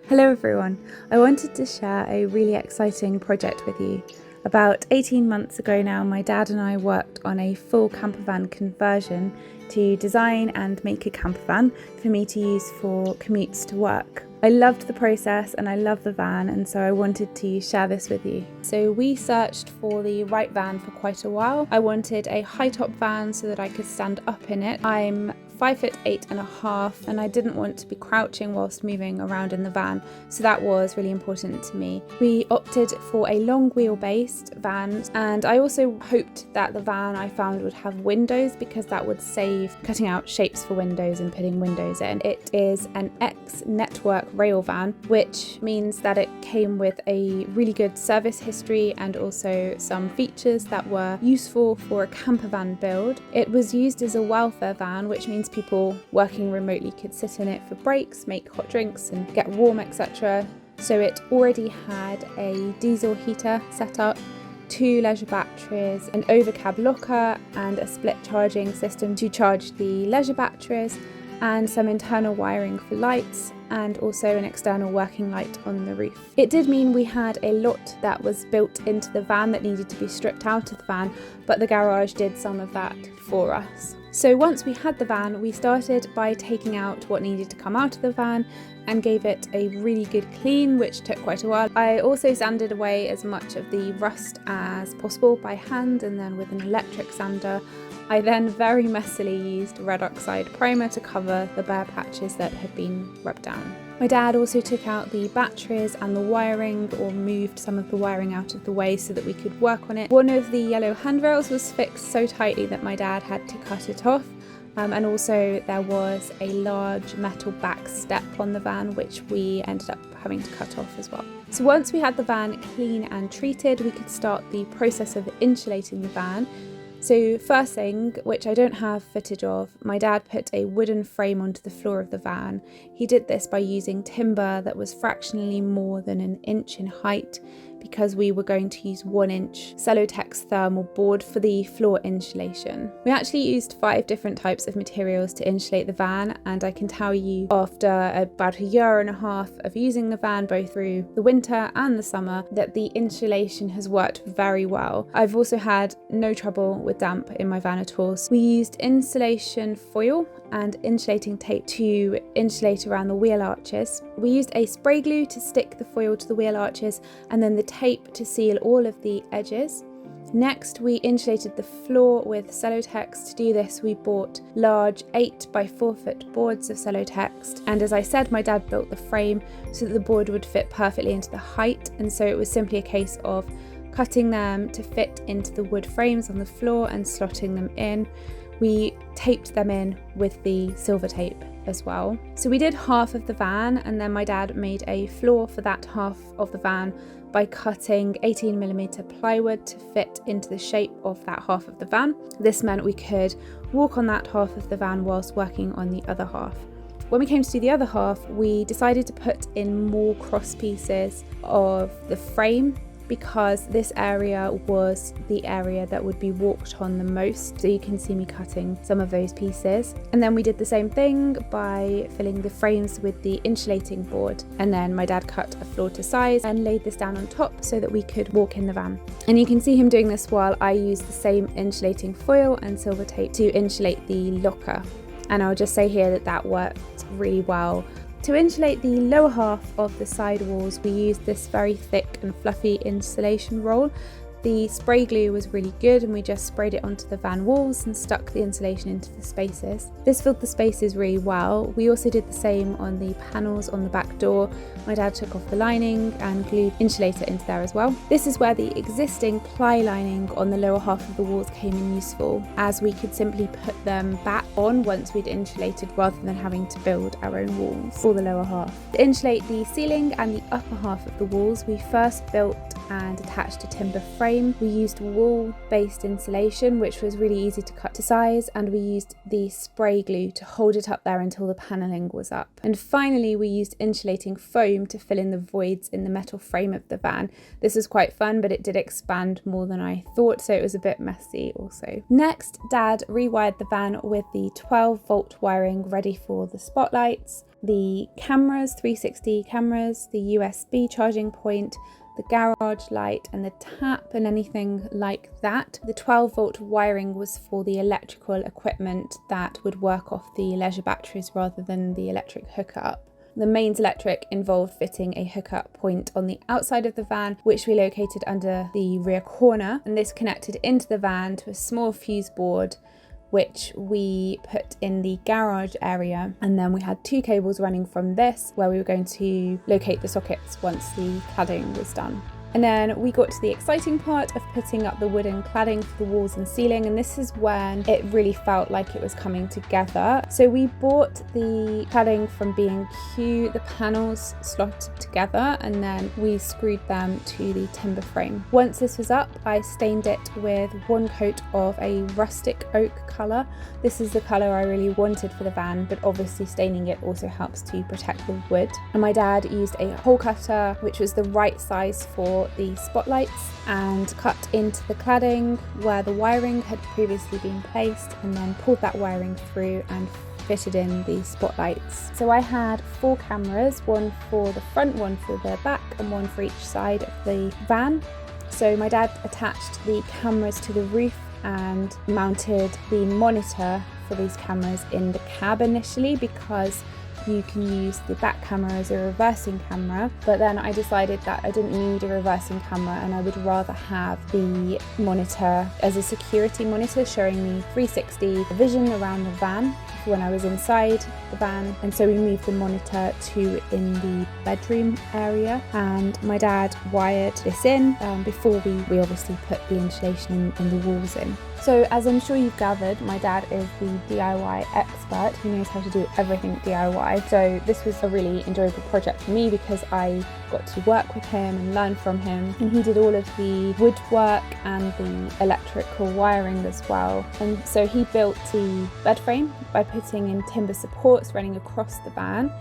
Hello everyone, I wanted to share a really exciting project with you. About 18 months ago now, my dad and I worked on a full campervan conversion to design and make a campervan for me to use for commutes to work. I loved the process and I love the van, and so I wanted to share this with you. So we searched for the right van for quite a while. I wanted a high top van so that I could stand up in it. I'm 5'8.5" and I didn't want to be crouching whilst moving around in the van, so that was really important to me. We opted for a long wheelbase van, and I also hoped that the van I found would have windows because that would save cutting out shapes for windows and putting windows in. It is an X-Network rail van, which means that it came with a really good service history and also some features that were useful for a campervan build. It was used as a welfare van, which means people working remotely could sit in it for breaks, make hot drinks and get warm, etc. So it already had a diesel heater set up, 2 leisure batteries, an overcab locker and a split charging system to charge the leisure batteries, and some internal wiring for lights and also an external working light on the roof. It did mean we had a lot that was built into the van that needed to be stripped out of the van, but the garage did some of that for us. So once we had the van, we started by taking out what needed to come out of the van and gave it a really good clean, which took quite a while. I also sanded away as much of the rust as possible by hand and then with an electric sander. I then very messily used red oxide primer to cover the bare patches that had been rubbed down. My dad also took out the batteries and the wiring, or moved some of the wiring out of the way so that we could work on it. One of the yellow handrails was fixed so tightly that my dad had to cut it off. And also there was a large metal back step on the van which we ended up having to cut off as well. So once we had the van clean and treated, we could start the process of insulating the van. So first thing, which I don't have footage of, my dad put a wooden frame onto the floor of the van. He did this by using timber that was fractionally more than an inch in height, because we were going to use 1-inch Celotex thermal board for the floor insulation. We actually used 5 different types of materials to insulate the van, and I can tell you after about 1.5 years of using the van both through the winter and the summer that the insulation has worked very well. I've also had no trouble with damp in my van at all. So we used insulation foil and insulating tape to insulate around the wheel arches. We used a spray glue to stick the foil to the wheel arches and then the tape to seal all of the edges. Next, we insulated the floor with Celotex. To do this, we bought large 8 by 4 foot boards of Celotex, and as I said, my dad built the frame so that the board would fit perfectly into the height, and so it was simply a case of cutting them to fit into the wood frames on the floor and slotting them in. We taped them in with the silver tape as well. So we did half of the van, and then my dad made a floor for that half of the van by cutting 18mm plywood to fit into the shape of that half of the van. This meant we could walk on that half of the van whilst working on the other half. When we came to do the other half, we decided to put in more cross pieces of the frame, because this area was the area that would be walked on the most, so you can see me cutting some of those pieces. And then we did the same thing by filling the frames with the insulating board, and then my dad cut a floor to size and laid this down on top so that we could walk in the van. And you can see him doing this while I used the same insulating foil and silver tape to insulate the locker. And I'll just say here that that worked really well. To insulate the lower half of the side walls, we used this very thick and fluffy insulation roll. The spray glue was really good, and we just sprayed it onto the van walls and stuck the insulation into the spaces. This filled the spaces really well. We also did the same on the panels on the back door. My dad took off the lining and glued insulator into there as well. This is where the existing ply lining on the lower half of the walls came in useful, as we could simply put them back on once we'd insulated rather than having to build our own walls for the lower half. To insulate the ceiling and the upper half of the walls, we first built and attached a timber frame. We used wool-based insulation, which was really easy to cut to size, and we used the spray glue to hold it up there until the panelling was up. And finally, we used insulating foam to fill in the voids in the metal frame of the van. This was quite fun, but it did expand more than I thought, so it was a bit messy also. Next, Dad rewired the van with the 12-volt wiring ready for the spotlights. the cameras, 360 cameras, the USB charging point, the garage light and the tap and anything like that. The 12-volt wiring was for the electrical equipment that would work off the leisure batteries rather than the electric hookup. The mains electric involved fitting a hookup point on the outside of the van, which we located under the rear corner, and this connected into the van to a small fuse board which we put in the garage area, and then we had 2 cables running from this where we were going to locate the sockets once the cladding was done. And then we got to the exciting part of putting up the wooden cladding for the walls and ceiling, and this is when it really felt like it was coming together. So we bought the cladding from B&Q, the panels slotted together, and then we screwed them to the timber frame. Once this was up, I stained it with 1 coat of a rustic oak colour. This is the colour I really wanted for the van, but obviously staining it also helps to protect the wood. And my dad used a hole cutter, which was the right size for the spotlights, and cut into the cladding where the wiring had previously been placed, and then pulled that wiring through and fitted in the spotlights. So I had 4 cameras, 1 for the front, 1 for the back, and 1 for each side of the van. So my dad attached the cameras to the roof and mounted the monitor for these cameras in the cab initially, because you can use the back camera as a reversing camera, but then I decided that I didn't need a reversing camera and I would rather have the monitor as a security monitor showing me 360 vision around the van when I was inside the van. And so we moved the monitor to in the bedroom area, and my dad wired this in before we obviously put the insulation in the walls in. So as I'm sure you've gathered, my dad is the DIY expert. He knows how to do everything DIY. So this was a really enjoyable project for me because I got to work with him and learn from him. And he did all of the woodwork and the electrical wiring as well. And so he built the bed frame by putting in timber supports running across the van,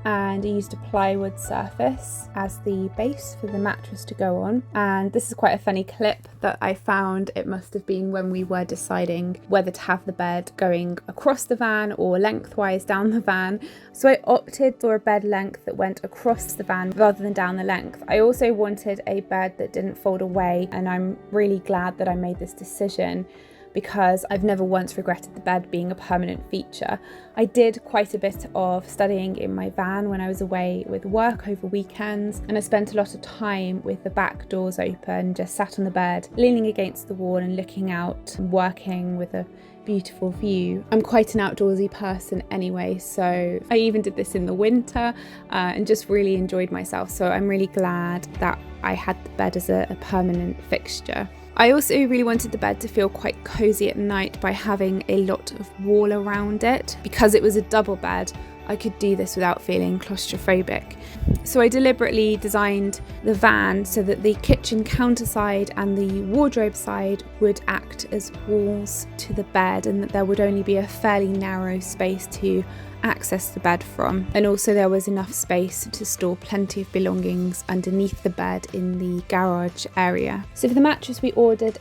and he used a plywood surface as the base for the mattress to go on. And this is quite a funny clip that I found. It must have been when we were deciding whether to have the bed going across the van or lengthwise down the van. So I opted for a bed length that went across the van rather than down the length. I also wanted a bed that didn't fold away, and I'm really glad that I made this decision, because I've never once regretted the bed being a permanent feature. I did quite a bit of studying in my van when I was away with work over weekends, and I spent a lot of time with the back doors open, just sat on the bed, leaning against the wall and looking out and working with a beautiful view. I'm quite an outdoorsy person anyway, so I even did this in the winter and just really enjoyed myself. So I'm really glad that I had the bed as a permanent fixture. I also really wanted the bed to feel quite cozy at night by having a lot of wall around it. Because it was a double bed, I could do this without feeling claustrophobic. So I deliberately designed the van so that the kitchen counter side and the wardrobe side would act as walls to the bed, and that there would only be a fairly narrow space to access the bed from. And also there was enough space to store plenty of belongings underneath the bed in the garage area. So for the mattress, we ordered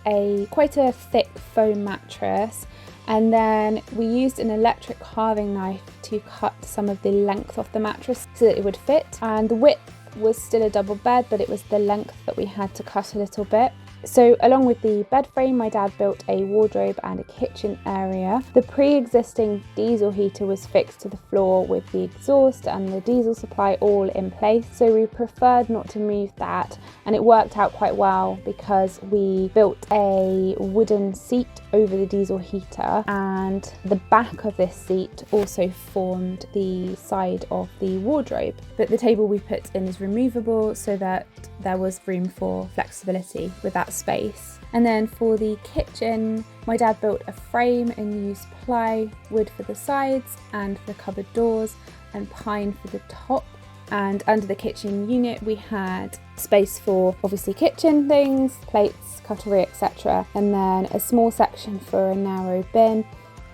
quite a thick foam mattress, and then we used an electric carving knife to cut some of the length off the mattress so that it would fit. And the width was still a double bed, but it was the length that we had to cut a little bit. So along with the bed frame, my dad built a wardrobe and a kitchen area. The pre-existing diesel heater was fixed to the floor with the exhaust and the diesel supply all in place. So we preferred not to move that, and it worked out quite well because we built a wooden seat over the diesel heater, and the back of this seat also formed the side of the wardrobe. But the table we put in is removable so that there was room for flexibility with that space. And then for the kitchen, my dad built a frame and used plywood for the sides and for the cupboard doors, and pine for the top. And under the kitchen unit we had space for obviously kitchen things, plates, cutlery, etc. And then a small section for a narrow bin,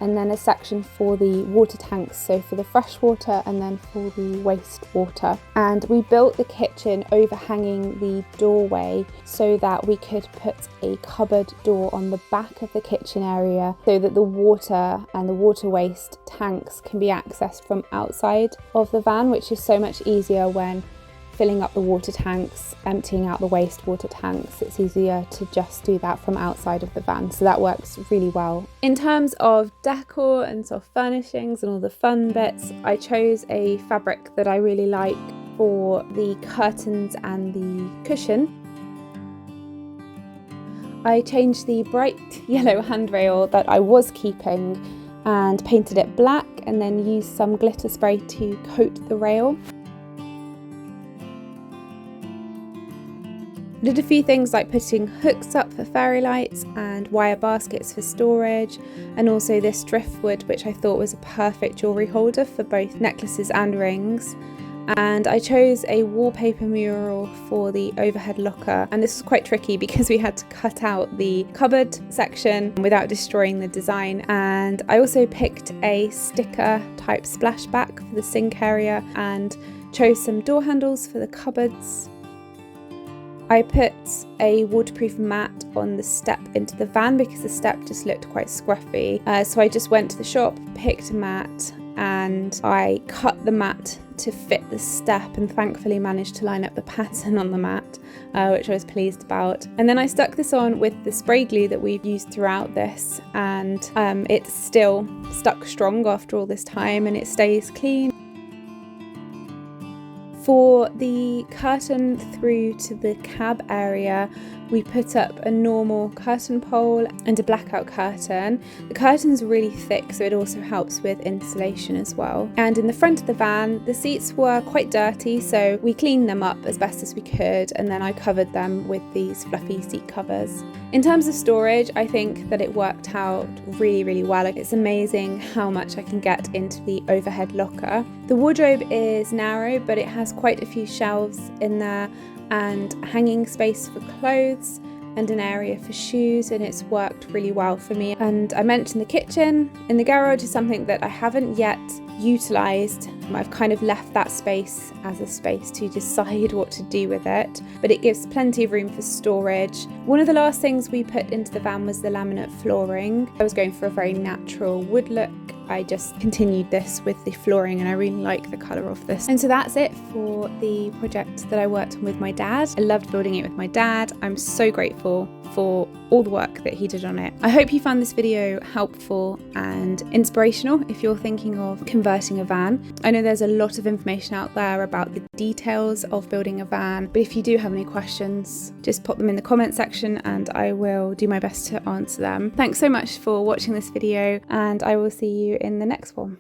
and then a section for the water tanks, so for the fresh water and then for the wastewater. And we built the kitchen overhanging the doorway so that we could put a cupboard door on the back of the kitchen area so that the water and the water waste tanks can be accessed from outside of the van, which is so much easier when filling up the water tanks, emptying out the wastewater tanks. It's easier to just do that from outside of the van, so that works really well. In terms of decor and soft furnishings and all the fun bits, I chose a fabric that I really like for the curtains and the cushion. I changed the bright yellow handrail that I was keeping and painted it black, and then used some glitter spray to coat the rail. I did a few things like putting hooks up for fairy lights and wire baskets for storage, and also this driftwood, which I thought was a perfect jewellery holder for both necklaces and rings. And I chose a wallpaper mural for the overhead locker, and this was quite tricky because we had to cut out the cupboard section without destroying the design. And I also picked a sticker type splashback for the sink area and chose some door handles for the cupboards. I put a waterproof mat on the step into the van because the step just looked quite scruffy. So I just went to the shop, picked a mat, and I cut the mat to fit the step, and thankfully managed to line up the pattern on the mat, which I was pleased about. And then I stuck this on with the spray glue that we've used throughout this, and it's still stuck strong after all this time, and it stays clean. For the curtain through to the cab area, we put up a normal curtain pole and a blackout curtain. The curtain's really thick, so it also helps with insulation as well. And in the front of the van, the seats were quite dirty, so we cleaned them up as best as we could, and then I covered them with these fluffy seat covers. In terms of storage, I think that it worked out really, really well. It's amazing how much I can get into the overhead locker. The wardrobe is narrow, but it has quite a few shelves in there, and hanging space for clothes and an area for shoes, and it's worked really well for me. And I mentioned the kitchen in the garage is something that I haven't yet utilised. I've kind of left that space as a space to decide what to do with it, but it gives plenty of room for storage. One of the last things we put into the van was the laminate flooring. I was going for a very natural wood look. I just continued this with the flooring, and I really like the colour of this. And so that's it for the project that I worked on with my dad. I loved building it with my dad. I'm so grateful for all the work that he did on it. I hope you found this video helpful and inspirational if you're thinking of converting a van. I know there's a lot of information out there about the details of building a van, but if you do have any questions, just pop them in the comment section and I will do my best to answer them. Thanks so much for watching this video, and I will see you in the next one.